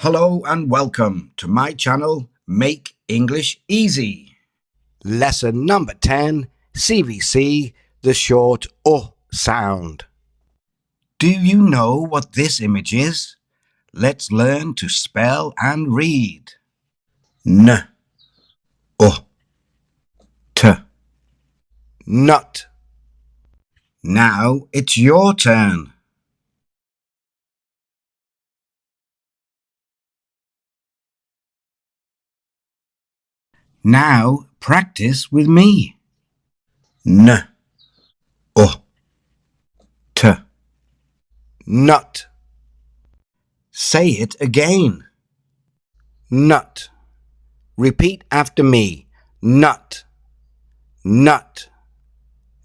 Hello and welcome to my channel, Make English Easy. Lesson number 10, CVC, the short sound. Do you know what this image is? Let's learn to spell and read. N, t, nut. Now it's your turn. Now practice with me. N, t, nut. Say it again. Nut. Repeat after me. Nut, nut,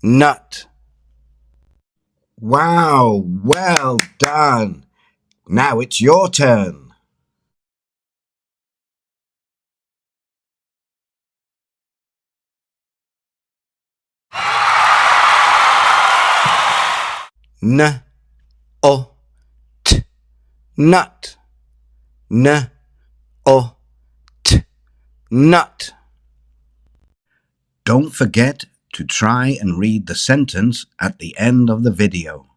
nut. Wow, well done. Now it's your turn. N, t, nut. N, t, nut. Don't forget to try and read the sentence at the end of the video.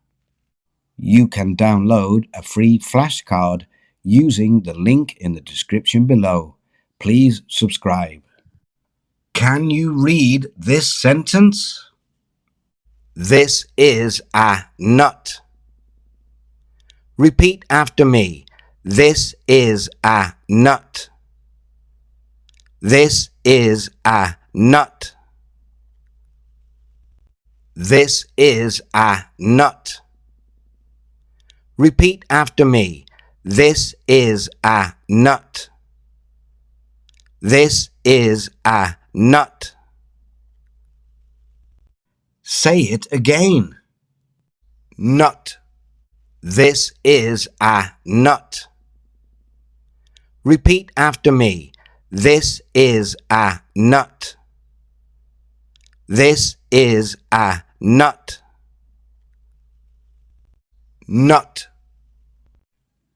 You can download a free flashcard using the link in the description below. Please subscribe. Can you read this sentence? This is a nut. Repeat after me. This is a nut. This is a nut. This is a nut. Repeat after me. This is a nut. This is a nut. Say it again. Nut. This is a nut. Repeat after me. This is a nut. This is a nut. Nut.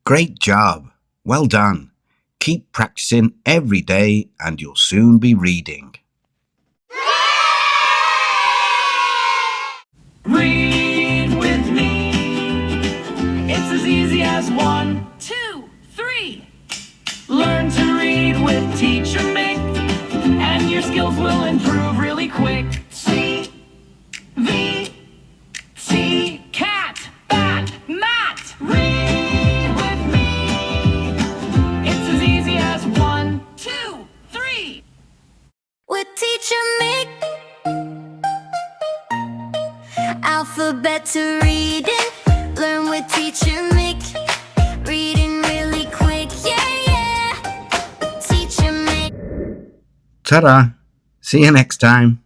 Great job. Well done. Keep practicing every day and you'll soon be reading. Read with me. It's as easy as 1, 2, 3. Learn to read with Teacher Mick, and your skills will improve really quick. C, V, T, cat, bat, mat. Read with me. It's as easy as 1, 2, 3. With Teacher Mick. Alphabet to reading, learn with Teacher Mick. Reading really quick, yeah. Teacher Mick. Ta-da! See you next time.